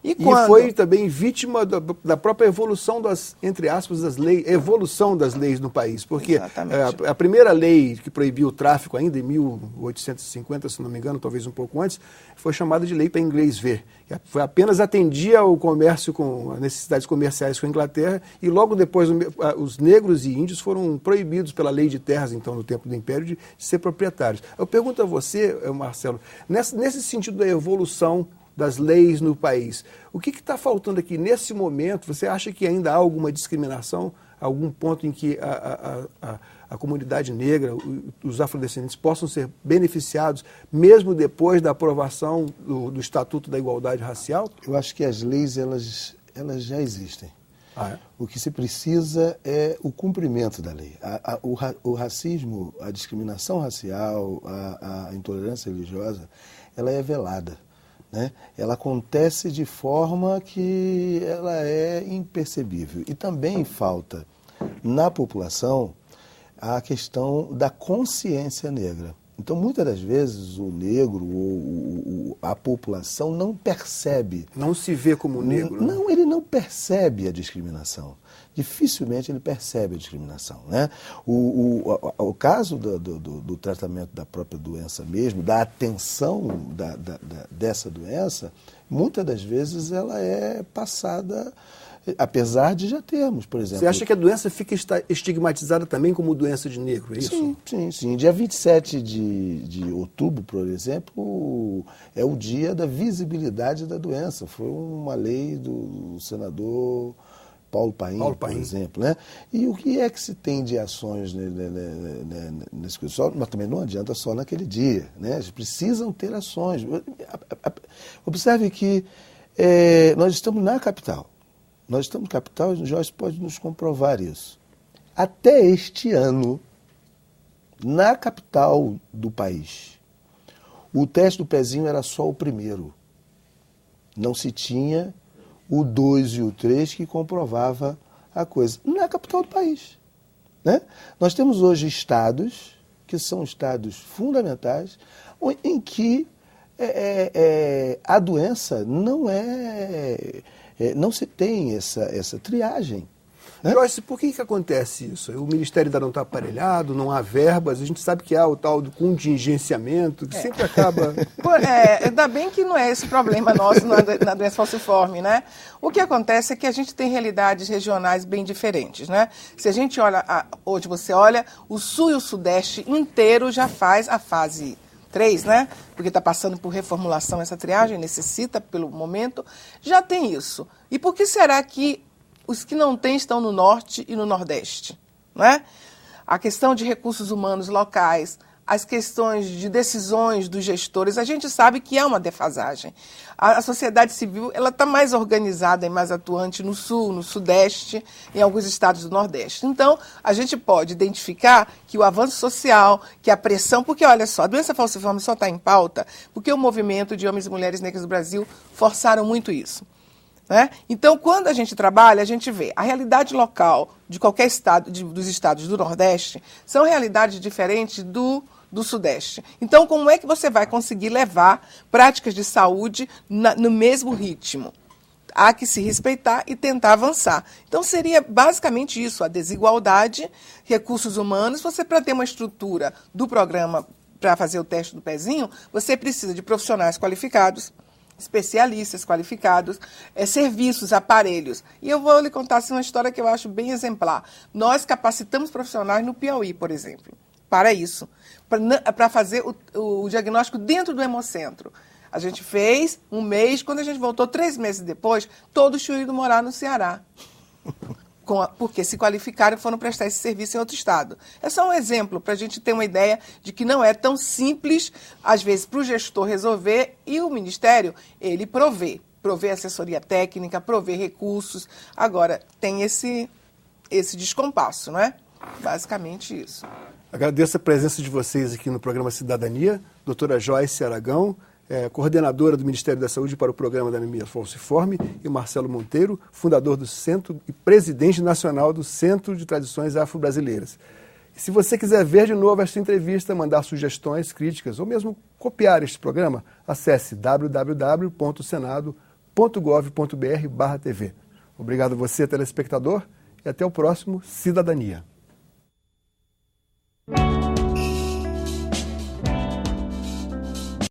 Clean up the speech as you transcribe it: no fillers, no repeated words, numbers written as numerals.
E foi também vítima da própria evolução das, entre aspas, das leis, evolução das leis no país, porque a primeira lei que proibiu o tráfico ainda em 1850, se não me engano, talvez um pouco antes, foi chamada de Lei para Inglês Ver. Foi apenas atendia ao comércio com as necessidades comerciais com a Inglaterra e logo depois os negros e índios foram proibidos pela Lei de Terras, então, no tempo do Império, de ser proprietários. Eu pergunto a você, Marcelo, nesse sentido da evolução das leis no país, o que está faltando aqui nesse momento? Você acha que ainda há alguma discriminação, algum ponto em que a comunidade negra, os afrodescendentes possam ser beneficiados mesmo depois da aprovação do Estatuto da Igualdade Racial? Eu acho que as leis elas já existem. Ah, é? O que se precisa é o cumprimento da lei. O racismo, a discriminação racial, a intolerância religiosa, ela é velada, né? Ela acontece de forma que ela é imperceptível. E também falta na população a questão da consciência negra. Então, muitas das vezes, o negro ou a população não percebe. Não se vê como negro. Não, ele não percebe a discriminação. Dificilmente ele percebe a discriminação, né? O caso do tratamento da própria doença mesmo, da atenção dessa doença, muitas das vezes ela é passada, apesar de já termos, por exemplo... Você acha que a doença fica estigmatizada também como doença de negro, é isso? Sim. Dia 27 de outubro, por exemplo, é o dia da visibilidade da doença. Foi uma lei do senador Paulo Paim, por exemplo, né? E o que é que se tem de ações nesse coisa? Mas também não adianta só naquele dia, né? Eles precisam ter ações. Observe que nós estamos na capital. Nós estamos na capital e o Joyce pode nos comprovar isso. Até este ano, na capital do país, o teste do pezinho era só o primeiro. Não se tinha o 2 e o 3 que comprovava a coisa. Na capital do país, né? Nós temos hoje estados, que são estados fundamentais, em que a doença não se tem essa triagem. Né? Joyce, por que acontece isso? O Ministério ainda não está aparelhado, não há verbas, a gente sabe que há o tal do contingenciamento, que sempre acaba... Ainda bem que não é esse problema nosso na doença falciforme, né? O que acontece é que a gente tem realidades regionais bem diferentes, né? Se a gente olha, hoje você olha, o Sul e o Sudeste inteiro já faz a fase 3, né? Porque está passando por reformulação essa triagem, necessita pelo momento, já tem isso. E por que será que os que não têm estão no Norte e no Nordeste, né? A questão de recursos humanos locais, as questões de decisões dos gestores, a gente sabe que há uma defasagem. A sociedade civil ela está mais organizada e mais atuante no Sul, no Sudeste, em alguns estados do Nordeste. Então, a gente pode identificar que o avanço social, que a pressão... Porque, olha só, a doença falciforme só está em pauta porque o movimento de homens e mulheres negras do Brasil forçaram muito isso. Né? Então, quando a gente trabalha, a gente vê a realidade local de qualquer estado, dos estados do Nordeste, são realidades diferentes do Sudeste. Então, como é que você vai conseguir levar práticas de saúde no mesmo ritmo? Há que se respeitar e tentar avançar. Então, seria basicamente isso, a desigualdade, recursos humanos. Você, para ter uma estrutura do programa para fazer o teste do pezinho, você precisa de profissionais qualificados, especialistas qualificados, serviços, aparelhos. E eu vou lhe contar assim, uma história que eu acho bem exemplar. Nós capacitamos profissionais no Piauí, por exemplo, para isso, para fazer o diagnóstico dentro do Hemocentro. A gente fez um mês, quando a gente voltou 3 meses depois, todos tinham ido morar no Ceará. Porque se qualificaram e foram prestar esse serviço em outro estado. É só um exemplo para a gente ter uma ideia de que não é tão simples, às vezes, para o gestor resolver e o Ministério, ele provê assessoria técnica, provê recursos. Agora, tem esse descompasso, não é? Basicamente isso. Agradeço a presença de vocês aqui no programa Cidadania, doutora Joyce Aragão, coordenadora do Ministério da Saúde para o Programa da Anemia Falciforme, e Marcelo Monteiro, fundador do Centro e presidente nacional do Centro de Tradições Afro-Brasileiras. E se você quiser ver de novo esta entrevista, mandar sugestões, críticas ou mesmo copiar este programa, acesse www.senado.leg.br. .gov.br/TV. Obrigado a você, telespectador, e até o próximo Cidadania.